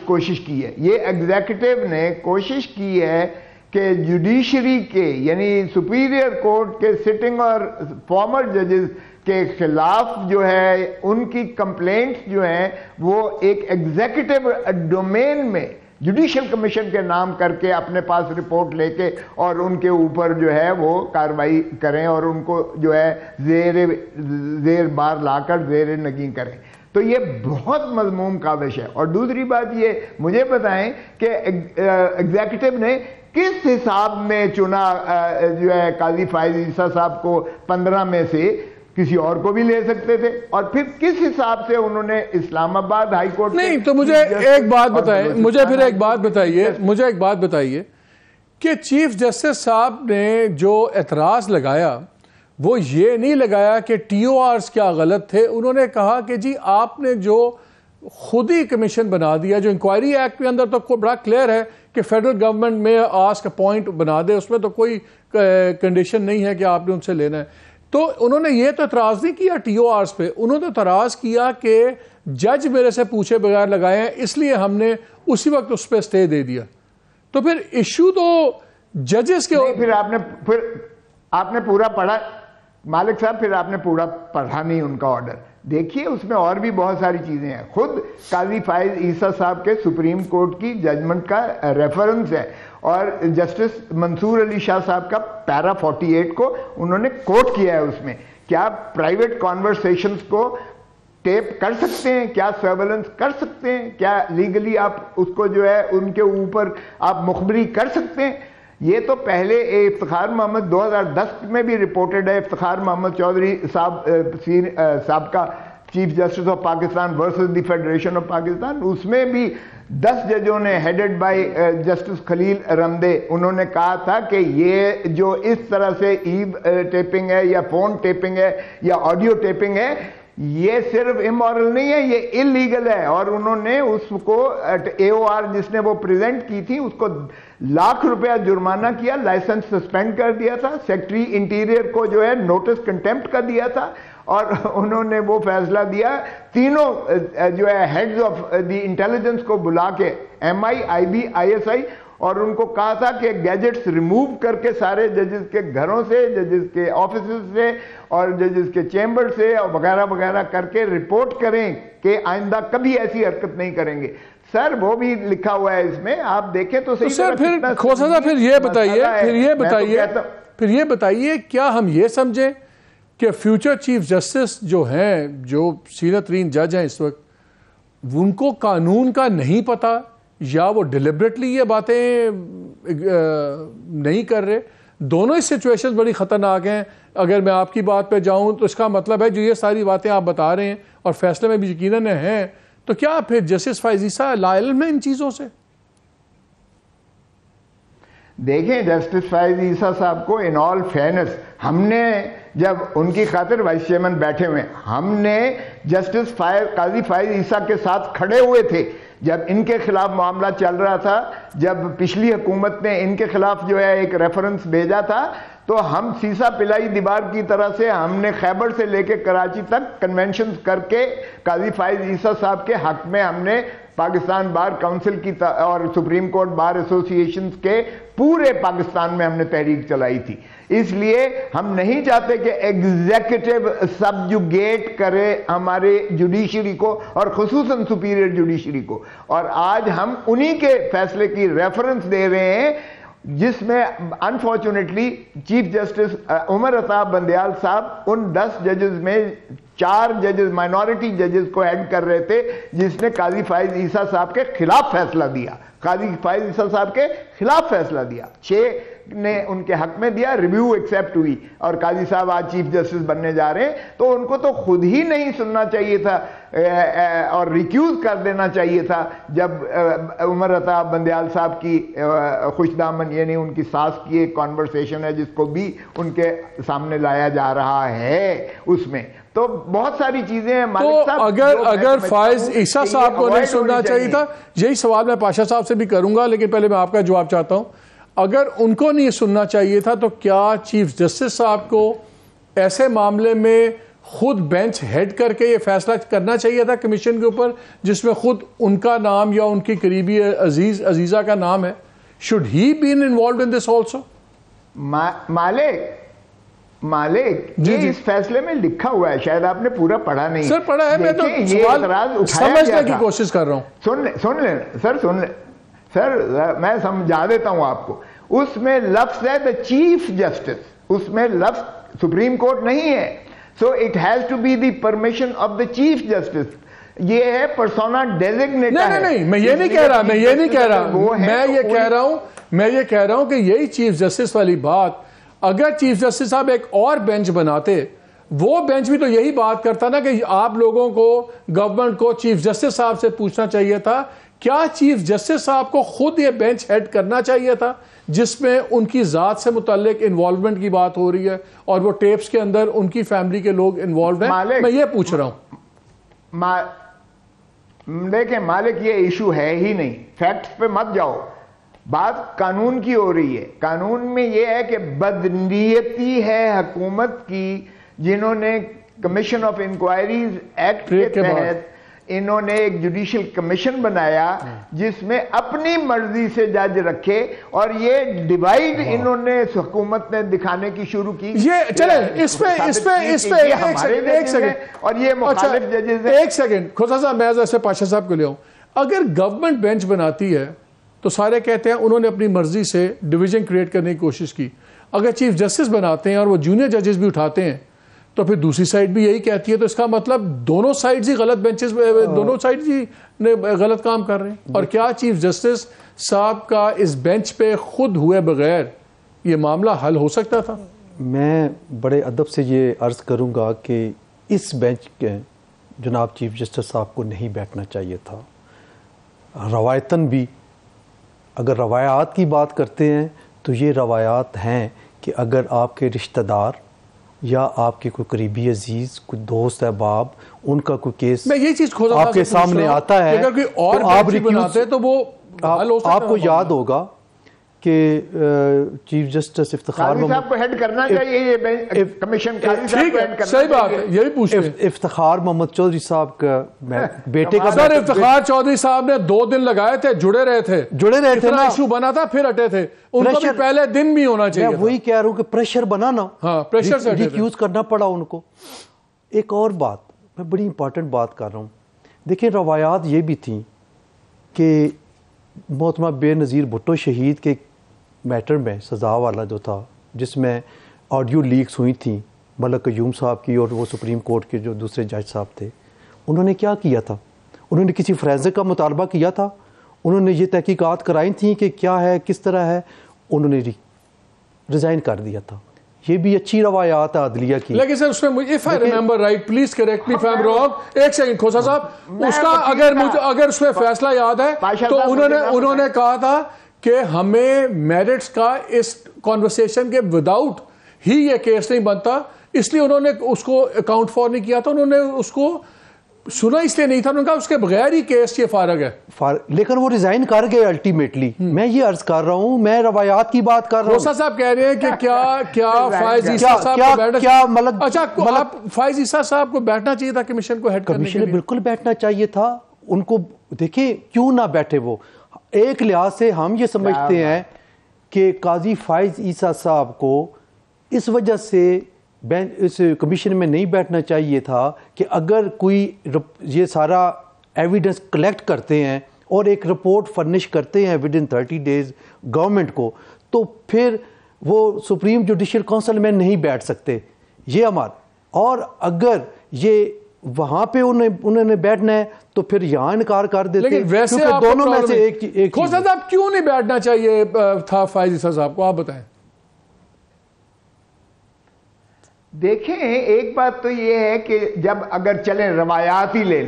کوشش کی ہے. یہ ایگزیکٹو نے کوشش کی ہے کہ جوڈیشری کے یعنی سپیریئر کورٹ کے سٹنگ اور فارمر ججز کے خلاف جو ہے ان کی کمپلینٹس جو ہیں وہ ایک ایگزیکٹو ڈومین میں جوڈیشل کمیشن کے نام کر کے اپنے پاس رپورٹ لے کے اور ان کے اوپر جو ہے وہ کارروائی کریں اور ان کو جو ہے زیر بار لا کر زیر نگیں کریں. تو یہ بہت مذموم کاوش ہے. اور دوسری بات یہ مجھے بتائیں کہ ایگزیکٹو نے کس حساب میں چنا جو ہے قاضی فائز عیسیٰ صاحب کو 15 میں سے کسی اور کو بھی لے سکتے تھے, اور پھر کس حساب سے انہوں نے اسلام آباد ہائی کورٹ نہیں. تو مجھے ایک بات بتائیں, مجھے پھر ایک بات بتائیے کہ چیف جسٹس صاحب نے جو اعتراض لگایا وہ یہ نہیں لگایا کہ ٹی او آرز کیا غلط تھے. انہوں نے کہا کہ جی آپ نے جو خود ہی کمیشن بنا دیا, جو انکوائری ایکٹ کے اندر تو بڑا کلیئر ہے کہ فیڈرل گورنمنٹ میں آسک اپوائنٹ بنا دے, اس میں تو کوئی کنڈیشن نہیں ہے کہ آپ نے ان سے لینا ہے. تو انہوں نے یہ تو اعتراض نہیں کیا ٹی او آرز پہ, انہوں نے اعتراض کیا کہ جج میرے سے پوچھے بغیر لگائے ہیں اس لیے ہم نے اسی وقت اس پہ اسٹے دے دیا. تو پھر ایشو تو ججز کے پھر آپ نے پورا پڑھا مالک صاحب, پھر آپ نے پورا پڑھا نہیں ان کا آرڈر. دیکھیے اس میں اور بھی بہت ساری چیزیں ہیں. خود قاضی فائز عیسیٰ صاحب کے سپریم کورٹ کی ججمنٹ کا ریفرنس ہے, اور جسٹس منصور علی شاہ صاحب کا پیرا 48 کو انہوں نے کوٹ کیا ہے. اس میں کیا پرائیویٹ کانورسیشنز کو ٹیپ کر سکتے ہیں, کیا سرویلنس کر سکتے ہیں, کیا لیگلی آپ اس کو جو ہے ان کے اوپر آپ مخبری کر سکتے ہیں. یہ تو پہلے افتخار محمد 2010 میں بھی رپورٹڈ ہے. افتخار محمد چودھری صاحب کا chief justice of Pakistan versus the federation of Pakistan, اس میں بھی 10 ججوں نے headed by justice Khalil Ramday, انہوں نے کہا تھا کہ یہ جو اس طرح سے ای ٹیپنگ ہے یا فون ٹیپنگ ہے یا آڈیو ٹیپنگ ہے یہ صرف امورل نہیں ہے, یہ انلیگل ہے. اور انہوں نے اس کو اے او آر جس نے وہ پریزنٹ کی تھی اس کو ₹1,00,000 جرمانہ کیا, لائسنس سسپینڈ کر دیا تھا, سیکٹری انٹیریئر کو جو ہے نوٹس کنٹیمپٹ کا دیا تھا, اور انہوں نے وہ فیصلہ دیا تینوں جو ہے ہیڈز آف دی انٹیلیجنس کو بلا کے M I, I B, I S I, اور ان کو کہا تھا کہ گیجٹس ریموو کر کے سارے ججز کے گھروں سے, ججز کے آفیسز سے اور ججز کے چیمبر سے اور وغیرہ وغیرہ کر کے رپورٹ کریں کہ آئندہ کبھی ایسی حرکت نہیں کریں گے. سر وہ بھی لکھا ہوا ہے اس میں, آپ دیکھیں تو صحیح. سر پھر یہ بتائیے کیا ہم یہ سمجھیں کہ فیوچر چیف جسٹس جو ہیں, جو سینئر ترین جج ہیں اس وقت, ان کو قانون کا نہیں پتا یا وہ ڈیلیبریٹلی یہ باتیں نہیں کر رہے؟ دونوں ہی سچویشن بڑی خطرناک ہیں. اگر میں آپ کی بات پہ جاؤں تو اس کا مطلب ہے جو یہ ساری باتیں آپ بتا رہے ہیں اور فیصلے میں بھی یقیناً ہیں, تو کیا پھر جسٹس فائز عیسیٰ لاعلم ہیں ان چیزوں سے؟ دیکھیں جسٹس فائز عیسیٰ صاحب کو ان آل فیئرنس, ہم نے جب ان کی خاطر وائس چیئرمین بیٹھے ہوئے, ہم نے جسٹس قاضی فائز عیسیٰ کے ساتھ کھڑے ہوئے تھے جب ان کے خلاف معاملہ چل رہا تھا, جب پچھلی حکومت نے ان کے خلاف جو ہے ایک ریفرنس بھیجا تھا تو ہم سیسا پلائی دیوار کی طرح سے ہم نے خیبر سے لے کے کراچی تک کنونشنز کر کے قاضی فائز عیسیٰ صاحب کے حق میں ہم نے پاکستان بار کونسل کی اور سپریم کورٹ بار ایسوسیشنز کے پورے پاکستان میں ہم نے تحریک چلائی تھی. اس لیے ہم نہیں چاہتے کہ ایگزیکٹو سبجوگیٹ کرے ہمارے جوڈیشری کو اور خصوصاً سپیریئر جوڈیشری کو, اور آج ہم انہی کے فیصلے کی ریفرنس دے رہے ہیں جس میں unfortunately chief justice Umar Ata Bandial صاحب ان 10 ججز میں 4 ججز مائنورٹی ججز کو ہیڈ کر رہے تھے جس نے قاضی فائز عیسیٰ صاحب کے خلاف فیصلہ دیا, قاضی فائز عیسیٰ صاحب کے خلاف فیصلہ دیا. 6 نے ان کے حق میں دیا, ریویو ایکسیپٹ ہوئی, اور قاضی صاحب آج چیف جسٹس بننے جا رہے ہیں, تو ان کو تو خود ہی نہیں سننا چاہیے تھا اور ریکیوز کر دینا چاہیے تھا جب عمر عطا بندیال صاحب کی خوش دامن یعنی ان کی ساس کی ایک کانورسیشن ہے جس کو بھی ان کے سامنے لایا جا رہا ہے اس میں. تو بہت ساری چیزیں ہیں مالک صاحب. اگر فائز عیسیٰ صاحب کو نہیں سننا چاہیے تھا, یہی سوال میں پاشا صاحب سے بھی کروں گا, لیکن پہلے میں آپ کا جواب چاہتا ہوں. اگر ان کو نہیں سننا چاہیے تھا تو کیا چیف جسٹس صاحب کو ایسے معاملے میں خود بینچ ہیڈ کر کے یہ فیصلہ کرنا چاہیے تھا کمیشن کے اوپر, جس میں خود ان کا نام یا ان کی قریبی عزیزہ کا نام ہے؟ should he been involved in this also? مالک یہ اس فیصلے میں لکھا ہوا ہے, شاید آپ نے پورا پڑھا نہیں. سر پڑھا ہے, میں تو سوال سمجھنے کی کوشش کر رہا ہوں. سن لیں سر, میں سمجھا دیتا ہوں آپ کو. اس میں لفظ ہے دا چیف جسٹس, اس میں لفظ سپریم کورٹ نہیں ہے. So it has to be the permission of the chief justice. یہ ہے پرسونا ڈیزگنیٹا ہے. نہیں, میں یہ نہیں کہہ رہا, میں یہ کہہ رہا ہوں کہ یہی چیف جسٹس والی بات, اگر چیف جسٹس صاحب ایک اور بینچ بناتے, وہ بینچ بھی تو یہی بات کرتا نا کہ آپ لوگوں کو, گورنمنٹ کو چیف جسٹس صاحب سے پوچھنا چاہیے تھا, کیا چیف جسٹس صاحب کو خود یہ بینچ ہیڈ کرنا چاہیے تھا جس میں ان کی ذات سے متعلق انوالومنٹ کی بات ہو رہی ہے اور وہ ٹیپس کے اندر ان کی فیملی کے لوگ انوالو ہیں؟ میں یہ پوچھ رہا ہوں. دیکھیں مالک, یہ ایشو ہے ہی نہیں, فیکٹس پہ مت جاؤ, بات قانون کی ہو رہی ہے. قانون میں یہ ہے کہ بدنیتی ہے حکومت کی, جنہوں نے کمیشن آف انکوائریز ایکٹ کے تحت انہوں نے ایک جوڈیشل کمیشن بنایا جس میں اپنی مرضی سے جج رکھے, اور یہ ڈیوائیڈ انہوں نے حکومت نے دکھانے کی شروع کی. یہ چلیں اس پہ ایک سیکنڈ, اور یہ مخالف ججز ہیں. ایک سیکنڈ خدا صاحب, میں ایسے پاشا صاحب کو لے آؤں. اگر گورنمنٹ بینچ بناتی ہے تو سارے کہتے ہیں انہوں نے اپنی مرضی سے ڈویژن کریٹ کرنے کی کوشش کی. اگر چیف جسٹس بناتے ہیں اور وہ جونیئر ججز بھی اٹھاتے ہیں تو پھر دوسری سائڈ بھی یہی کہتی ہے, تو اس کا مطلب دونوں سائڈز ہی غلط بینچز, دونوں سائڈز ہی غلط کام کر رہے ہیں. اور کیا چیف جسٹس صاحب کا اس بینچ پہ خود ہوئے بغیر یہ معاملہ حل ہو سکتا تھا؟ میں بڑے ادب سے یہ عرض کروں گا کہ اس بینچ کے جناب چیف جسٹس صاحب کو نہیں بیٹھنا چاہیے تھا. روایتاً بھی اگر روایات کی بات کرتے ہیں تو یہ روایات ہیں کہ اگر آپ کے رشتہ دار یا آپ کے کوئی قریبی عزیز, کوئی دوست احباب, ان کا کوئی کیس آپ کے سامنے آتا ہے تو آپ ریکیوز, تو وہ آپ کو یاد ہوگا کہ چیف جسٹس افتخار افتخار محمد چودھری صاحب کا بیٹے کا, سر افتخار چودھری صاحب نے 2 دن لگائے تھے, جڑے رہے تھے نا, ایشو بنا تھا پھر ہٹے تھے, ان کو بھی پہلے دن بھی ہونا چاہیے. میں وہی کہہ رہا ہوں کہ پریشر بنا نا, پریشر سے ریکیوز کرنا پڑا ان کو. ایک اور بات, میں بڑی امپورٹنٹ بات کر رہا ہوں. دیکھیں روایات یہ بھی تھیں کہ محترمہ بے نظیر بھٹو شہید کے میٹر میں سزا والا جو تھا, جس میں آڈیو لیکس ہوئی تھیں ملک قیوم صاحب کی اور وہ سپریم کورٹ کے جو دوسرے جج صاحب تھے, انہوں نے کیا کیا تھا؟ انہوں نے کسی فرینزک کا مطالبہ کیا تھا, انہوں نے یہ تحقیقات کرائی تھیں کہ کیا ہے کس طرح ہے, انہوں نے ریزائن کر دیا تھا. یہ بھی اچھی روایات ہے عدلیہ کی. لیکن سر اس میں مجھے if I remember right, please correct me if I'm wrong, ایک سیکنڈ کھوسا صاحب, اس کا اگر اس میں فیصلہ یاد ہے تو انہوں نے کہا تھا کہ ہمیں میرٹس کا اس کانورسیشن کے وداؤٹ ہی یہ کیس نہیں بنتا, اس لیے انہوں نے اس کو اکاؤنٹ فار نہیں کیا تھا, انہوں نے اس کو سنا اس لیے نہیں تھا, انہوں نے کہا اس کے بغیر ہی کیس یہ فارغ ہے. لیکن وہ ریزائن کر گئے الٹیمیٹلی. میں یہ عرض کر رہا ہوں, میں روایات کی بات کر رہا ہوں. روسا صاحب کہہ رہے ہیں کہ کیا فائز عیسیٰ صاحب کو بیٹھنا, اچھا فائز عیسیٰ صاحب کو بیٹھنا چاہیے تھا کمیشن کو ہیڈ کرنے کے لیے؟ بالکل بیٹھنا چاہیے تھا ان کو. دیکھیں کیوں نہ بیٹھے وہ. ایک لحاظ سے ہم یہ سمجھتے ہیں کہ قاضی فائز عیسیٰ صاحب کو اس وجہ سے اس کمیشن میں نہیں بیٹھنا چاہیے تھا کہ اگر کوئی یہ سارا ایویڈنس کلیکٹ کرتے ہیں اور ایک رپورٹ فرنش کرتے ہیں ود ان 30 days گورنمنٹ کو, تو پھر وہ سپریم جوڈیشل کونسل میں نہیں بیٹھ سکتے. یہ ہمارا, اور اگر یہ وہاں پہ انہوں نے بیٹھنا ہے تو پھر یہاں انکار کر دیتے. لیکن ویسے دونوں میں سے ایک کھوسا صاحب کیوں نہیں بیٹھنا چاہیے تھا فائز عیسیٰ صاحب کو, آپ بتائیں. دیکھیں ایک بات تو یہ ہے کہ جب اگر چلیں روایات ہی لے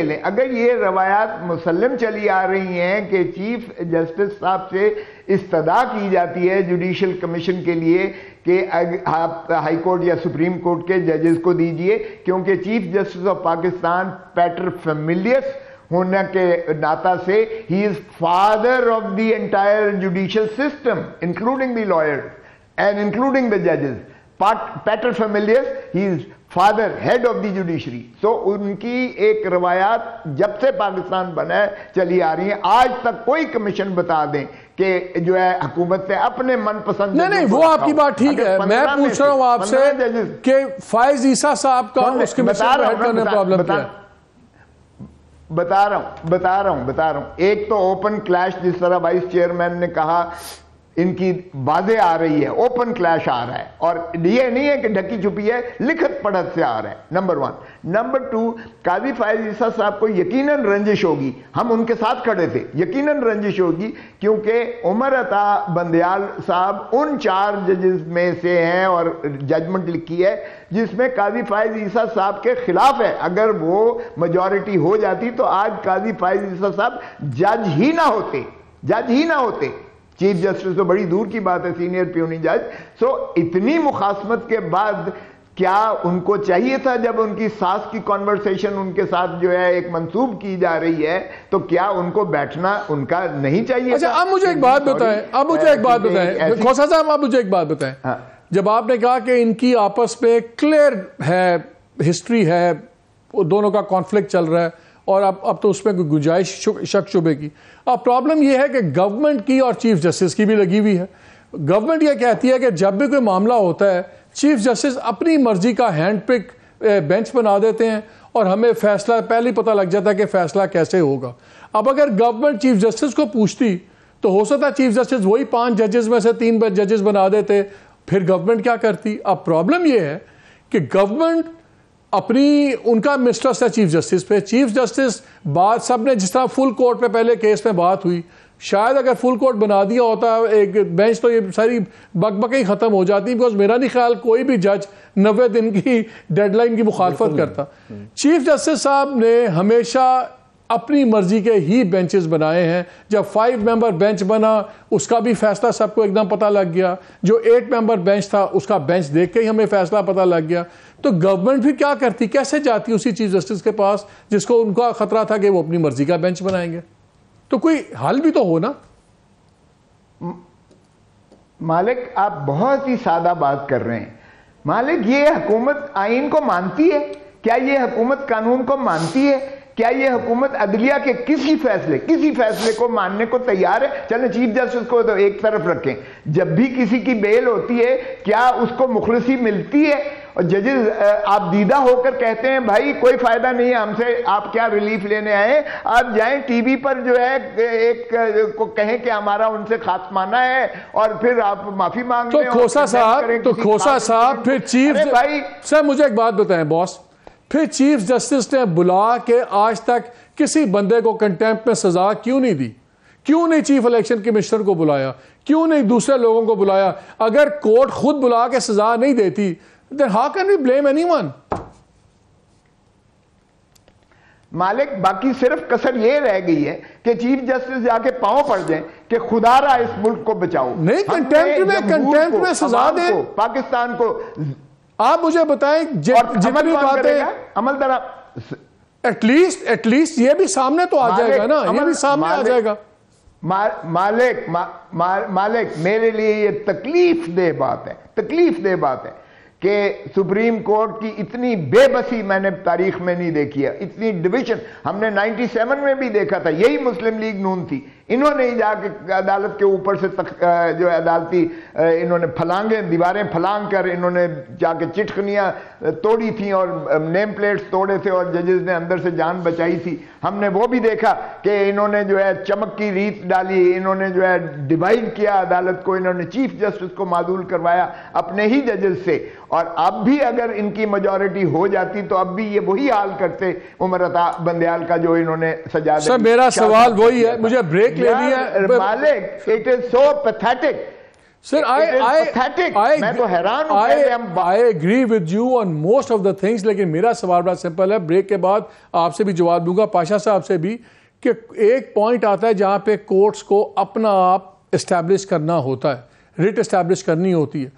لیں اگر یہ روایات مسلم چلی آ رہی ہیں کہ چیف جسٹس صاحب سے استدعا کی جاتی ہے جوڈیشل کمیشن کے لیے کہ آپ ہائی کورٹ یا سپریم کورٹ کے ججز کو دیجئے، کیونکہ chief justice of Pakistan pater familias ہونے کے ناطہ سے he is father of the entire judicial system including the lawyers and including the ججز. Pater familias he is father head of the judiciary. So ان کی ایک روایات جب سے پاکستان بنا ہے چلی آ رہی ہیں. آج تک کوئی کمیشن بتا دیں کہ جو ہے حکومت سے اپنے من پسند نہیں وہ آپ کی بات ٹھیک ہے. میں پوچھ رہا ہوں آپ سے کہ فائز عیسیٰ صاحب کا اس کمیشن میں ہیڈ کرنے پرابلم کیا ہے؟ بتا رہا ہوں. ایک تو اوپن کلیش، جس طرح وائس چیئرمین نے کہا، ان کی واضح آ رہی ہے، اوپن کلیش آ رہا ہے، اور یہ نہیں ہے کہ ڈھکی چھپی ہے، لکھت پڑھت سے آ رہا ہے. نمبر 1. نمبر 2، قاضی فائز عیسیٰ صاحب کو یقیناً رنجش ہوگی، ہم ان کے ساتھ کھڑے تھے، یقیناً رنجش ہوگی، کیونکہ عمر عطا بندیال صاحب ان 4 ججز میں سے ہیں اور ججمنٹ لکھی ہے جس میں قاضی فائز عیسیٰ صاحب کے خلاف ہے. اگر وہ میجورٹی ہو جاتی تو آج قاضی فائز عیسیٰ صاحب جج ہی نہ ہوتے. چیف جسٹس تو بڑی دور کی بات ہے، سینئر پیونی جج. سو اتنی مخاصمت کے بعد کیا ان کو چاہیے تھا، جب ان کی ساس کی کنورسیشن ان کے ساتھ جو ہے ایک منسوب کی جا رہی ہے، تو کیا ان کو بیٹھنا ان کا نہیں چاہیے؟ اچھا اب مجھے ایک بات بتائیں کھوسا صاحب، آپ مجھے ایک بات بتائیں. جب آپ نے کہا کہ ان کی آپس میں کلیئر ہے، ہسٹری ہے، دونوں کا کانفلکٹ چل رہا ہے، اور اب تو اس میں کوئی گنجائش شک شبے کی. اب پرابلم یہ ہے کہ گورنمنٹ کی اور چیف جسٹس کی بھی لگی ہوئی ہے. گورنمنٹ یہ کہتی ہے کہ جب بھی کوئی معاملہ ہوتا ہے چیف جسٹس اپنی مرضی کا ہینڈ پک بینچ بنا دیتے ہیں اور ہمیں فیصلہ پہلے ہی پتہ لگ جاتا ہے کہ فیصلہ کیسے ہوگا. اب اگر گورنمنٹ چیف جسٹس کو پوچھتی تو ہو سکتا ہے چیف جسٹس وہی 5 ججز میں سے 3 ججز بنا دیتے، پھر گورنمنٹ کیا کرتی؟ اب پرابلم یہ ہے کہ گورنمنٹ ان کا مسٹرسٹ ہے چیف جسٹس پہ. چیف جسٹس بات سب نے، جس طرح فل کورٹ پہ پہلے کیس میں بات ہوئی، شاید اگر فل کورٹ بنا دیا ہوتا ایک بینچ تو یہ ساری بک ہی ختم ہو جاتی، بیکاز میرا نہیں خیال کوئی بھی جج 90 دن کی ڈیڈ لائن کی مخالفت کرتا. چیف جسٹس صاحب نے ہمیشہ اپنی مرضی کے ہی بینچز بنائے ہیں. جب 5 ممبر بینچ بنا اس کا بھی فیصلہ سب کو ایک دم پتہ لگ گیا، جو 8 ممبر بینچ تھا اس کا بینچ دیکھ کے ہی ہمیں فیصلہ پتہ لگ گیا. تو گورنمنٹ بھی کیا کرتی، کیسے جاتی اسی چیف جسٹس کے پاس جس کو ان کا خطرہ تھا کہ وہ اپنی مرضی کا بینچ بنائیں گے؟ تو کوئی حل بھی تو ہو نا. مالک آپ بہت ہی سادہ بات کر رہے ہیں. مالک یہ حکومت آئین کو مانتی ہے؟ کیا یہ حکومت قانون کو مانتی ہے؟ کیا یہ حکومت عدلیہ کے کسی فیصلے کو ماننے کو تیار ہے؟ چلیں چیف جسٹس کو تو ایک طرف رکھیں، جب بھی کسی کی بیل ہوتی ہے کیا اس کو مخلصی ملتی ہے؟ اور ججز آپ دیدہ ہو کر کہتے ہیں بھائی کوئی فائدہ نہیں ہے ہم سے، آپ کیا ریلیف لینے آئے؟ آپ جائیں ٹی وی پر جو ہے ایک کو کہیں کہ ہمارا ان سے خاصمانہ ہے، اور پھر آپ معافی مانگ لیں. تو کھوسا صاحب پھر چیف صاحب مجھے ایک بات بتائیں باس، پھر چیف جسٹس نے بلا کے آج تک کسی بندے کو کنٹیمپٹ میں سزا کیوں نہیں دی؟ کیوں نہیں چیف الیکشن کمشنر کو بلایا؟ کیوں نہیں دوسرے لوگوں کو بلایا؟ اگر کورٹ خود بلا کے سزا نہیں دیتی then how can we blame anyone? مالک باقی صرف کسر یہ رہ گئی ہے کہ چیف جسٹس جا کے پاؤں پڑ جائیں کہ خدا را اس ملک کو بچاؤ. نہیں کنٹیمپٹ میں سزا دیں پاکستان کو. آپ مجھے بتائیں جتنی باتیں عمل درا ایٹ لیسٹ یہ بھی سامنے تو آ جائے گا نا، یہ بھی سامنے آ جائے گا. مالک میرے لیے یہ تکلیف دہ بات ہے کہ سپریم کورٹ کی اتنی بے بسی میں نے تاریخ میں نہیں دیکھی ہے، اتنی ڈویژن. ہم نے 97 میں بھی دیکھا تھا، یہی مسلم لیگ نون تھی، انہوں نے جا کے عدالت کے اوپر سے جو عدالتی انہوں نے دیواریں پھلانگ کر انہوں نے جا کے چٹکنیاں توڑی تھیں اور نیم پلیٹس توڑے تھے اور ججز نے اندر سے جان بچائی تھی. ہم نے وہ بھی دیکھا کہ انہوں نے جو ہے چمک کی ریت ڈالی، انہوں نے جو ہے ڈیوائڈ کیا عدالت کو، انہوں نے چیف جسٹس کو معزول کروایا اپنے ہی ججز سے. اور اب بھی اگر ان کی میجورٹی ہو جاتی تو اب بھی یہ وہی حال کرتے عمر عطا بندیال کا جو انہوں نے سجا دیا. میرا سوال وہی ہے، مجھے بریک لے لیا مالک. It is so pathetic Sir, میں تو حیران ہوں. I agree with you on most of the things, لیکن میرا سوال بڑا سمپل ہے. بریک کے بعد آپ سے بھی جواب دوں گا, پاشا صاحب سے بھی, کہ ایک پوائنٹ آتا ہے جہاں پہ کورٹس کو اپنا آپ اسٹیبلش کرنا ہوتا ہے, ریٹ اسٹیبلش کرنی ہوتی ہے.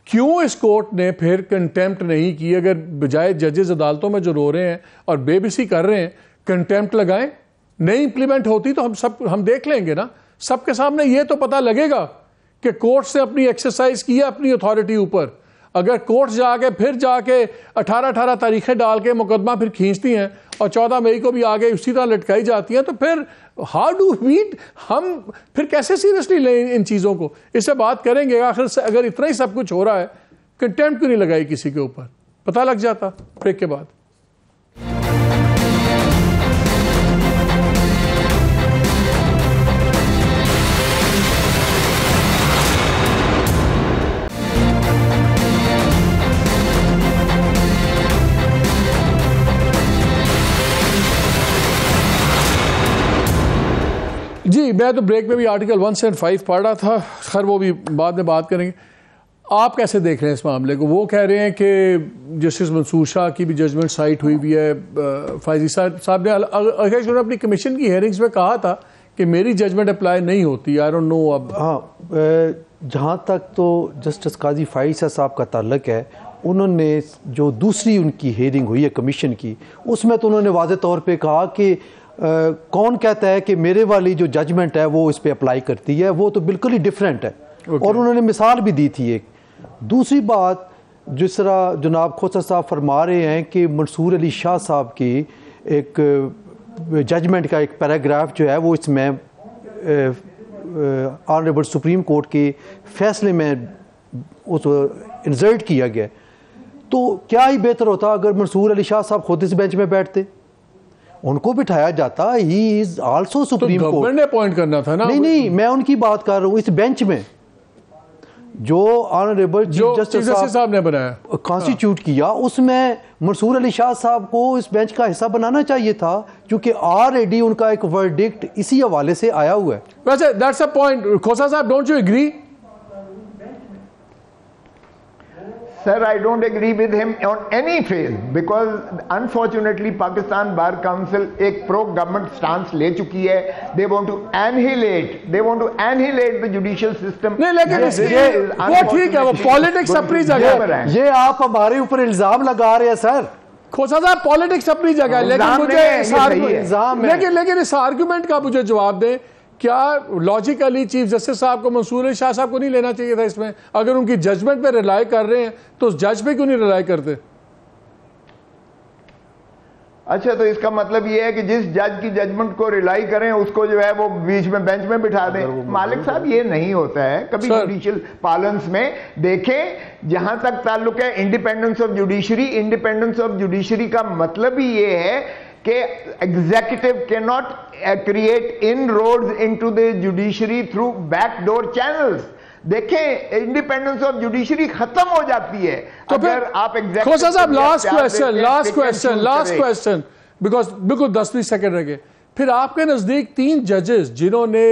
کیوں اس کورٹ نے پھر کنٹیمپٹ نہیں کی؟ اگر بجائے ججز عدالتوں میں جو رو رہے ہیں اور بے بسی کر رہے ہیں, کنٹیمپٹ لگائیں. نہیں امپلیمنٹ ہوتی تو ہم دیکھ لیں گے نا, سب کے سامنے یہ تو پتہ لگے گا کہ کورٹ نے اپنی ایکسرسائز کی ہے اپنی اتھارٹی اوپر. اگر کورٹ جا کے 18 تاریخیں ڈال کے مقدمہ پھر کھینچتی ہیں اور 14 مئی کو بھی آگے اسی طرح لٹکائی جاتی ہیں, تو پھر ہاؤ ڈو ویٹ, ہم پھر کیسے سیریسلی لیں ان چیزوں کو؟ اس سے بات کریں گے. آخر سے اگر اتنا ہی سب کچھ ہو رہا ہے, کنٹیمپٹ کیوں نہیں لگائی کسی کے اوپر؟ پتہ لگ جاتا بریک کے بعد. جی, میں تو بریک میں بھی آرٹیکل 1 سے 5 پڑھ رہا تھا, خیر وہ بھی بعد میں بات کریں گے. آپ کیسے دیکھ رہے ہیں اس معاملے کو؟ وہ کہہ رہے ہیں کہ جسٹس منصور شاہ کی بھی ججمنٹ سائٹ ہوئی بھی ہے. فائزی صاحب نے اپنی کمیشن کی ہیئرنگز میں کہا تھا کہ میری ججمنٹ اپلائی نہیں ہوتی. I don't know. اب ہاں, جہاں تک تو جسٹس قاضی فائزہ صاحب کا تعلق ہے, انہوں نے جو دوسری ان کی ہیئرنگ ہوئی ہے کمیشن کی, اس میں تو انہوں نے واضح طور پہ کہا کہ کون کہتا ہے کہ میرے والی جو ججمنٹ ہے وہ اس پہ اپلائی کرتی ہے, وہ تو بالکل ہی ڈیفرنٹ ہے. اور انہوں نے مثال بھی دی تھی ایک. دوسری بات, جس طرح جناب کھوسر صاحب فرما رہے ہیں کہ منصور علی شاہ صاحب کی ایک ججمنٹ کا ایک پیراگراف جو ہے وہ اس میں آنریبل سپریم کورٹ کے فیصلے میں اس انسرٹ کیا گیا, تو کیا ہی بہتر ہوتا اگر منصور علی شاہ صاحب خود اس بینچ میں بیٹھتے, ان کو بٹھایا جاتا. He is also supreme court. Government نے اپوائنٹ کرنا تھا نا. نہیں, میں ان کی بات کر رہا ہوں. اس بینچ میں جو آنریبل چیف جسٹس صاحب نے بنایا کانسٹیٹیوٹ کیا, اس میں منصور علی شاہ صاحب کو اس بینچ کا حصہ بنانا چاہیے تھا, کیونکہ آلریڈی ان کا ایک ورڈکٹ اسی حوالے سے آیا ہوا ہے. ویسے دیٹس اے پوائنٹ. کھوسا صاحب, don't you agree? Sir, I don't agree with him on any phase because unfortunately Pakistan Bar Council ایک pro government stance لے چکی ہے. They want to annihilate the judicial system. نہیں, لیکن وہ ٹھیک ہے, وہ پالیٹکس اپنی جگہ پر ہے. یہ آپ ہمارے اوپر الزام لگا رہے ہیں سر. کھوسا صاحب, پالیٹکس اپنی جگہ ہے, لیکن مجھے لیکن اس آرگومنٹ کا مجھے جواب دیں. کیا لاجیکلی چیف جسٹس صاحب کو منصور علی شاہ صاحب کو نہیں لینا چاہیے تھا اس میں؟ اگر ان کی ججمنٹ پہ ریلائی کر رہے ہیں تو اس جج پہ کیوں نہیں ریلائی کرتے؟ اچھا, تو اس کا مطلب یہ ہے کہ جس جج کی ججمنٹ کو ریلائی کریں اس کو جو ہے وہ بیچ میں بینچ میں بٹھا دیں. مالک صاحب, یہ نہیں ہوتا ہے کبھی جوڈیشل پالنس میں. دیکھیں, جہاں تک تعلق ہے independence of judiciary, independence of judiciary کا مطلب ہی یہ ہے کہ ایگزیکٹو کی not create inroads into the judiciary through back door channels. دیکھیں, انڈیپینڈنس آف جوڈیشری ختم ہو جاتی ہے اگر آپ کھوسا صاحب. لاسٹ کوسچن بیکاز بالکل 10-20 سیکنڈ رہ گئے. پھر آپ کے نزدیک 3 ججز جنہوں نے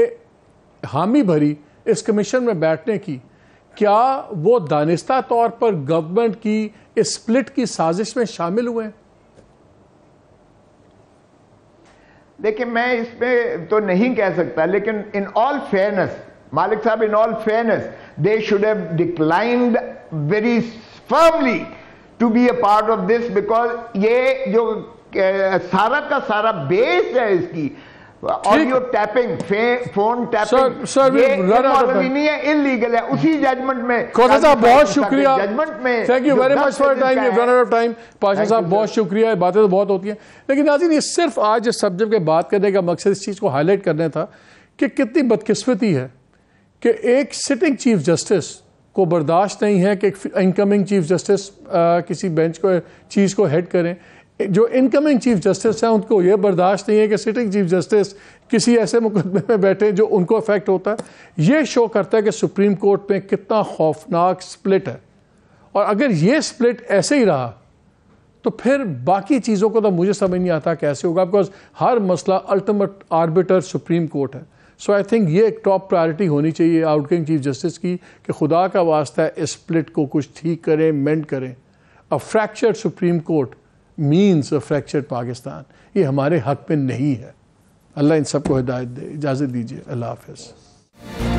حامی بھری اس کمیشن میں بیٹھنے کی, کیا وہ دانستہ طور پر گورنمنٹ کی اس سپلٹ کی سازش میں شامل ہوئے ہیں؟ دیکھیں, میں اس پہ تو نہیں کہہ سکتا, لیکن ان آل فیئرنس مالک صاحب, in all fairness, they should have declined very firmly to be a part of this because یہ جو سارا کا سارا بیس ہے اس کی آڈیو ٹیپنگ, فون ٹیپنگ, یہ معلومی نہیں ہے, انلیگل ہے. اسی ججمنٹ میں کھوسا صاحب بہت شکریہ, ججمنٹ میں thank you very much for time, you run out of time. Pasha صاحب بہت شکریہ, باتیں تو بہت ہوتی ہیں, لیکن ناظرین یہ صرف آج اس سبجیکٹ کے بات کرنے کا مقصد اس چیز کو ہائی لائٹ کرنا تھا کہ کتنی بدقسمتی ہے کہ ایک سٹنگ چیف جسٹس کو برداشت نہیں ہے کہ انکمنگ چیف جسٹس کسی بینچ کو چیز کو ہیڈ کریں. جو انکمنگ چیف جسٹس ہیں ان کو یہ برداشت نہیں ہے کہ سٹنگ چیف جسٹس کسی ایسے مقدمے میں بیٹھے جو ان کو افیکٹ ہوتا ہے. یہ شو کرتا ہے کہ سپریم کورٹ میں کتنا خوفناک سپلٹ ہے, اور اگر یہ سپلٹ ایسے ہی رہا تو پھر باقی چیزوں کو تو مجھے سمجھ نہیں آتا کیسے ہوگا, بیکاز ہر مسئلہ الٹیمیٹ آربیٹر سپریم کورٹ ہے. سو آئی تھنک یہ ایک ٹاپ پرائرٹی ہونی چاہیے آؤٹ گوئنگ چیف جسٹس کی کہ خدا کا واسطہ ہے اس سپلٹ کو کچھ ٹھیک کریں، مینڈ کریں. A fractured supreme court means a fractured Pakistan. یہ ہمارے حق میں نہیں ہے. اللہ ان سب کو ہدایت دے. اجازت دیجیے. اللہ حافظ.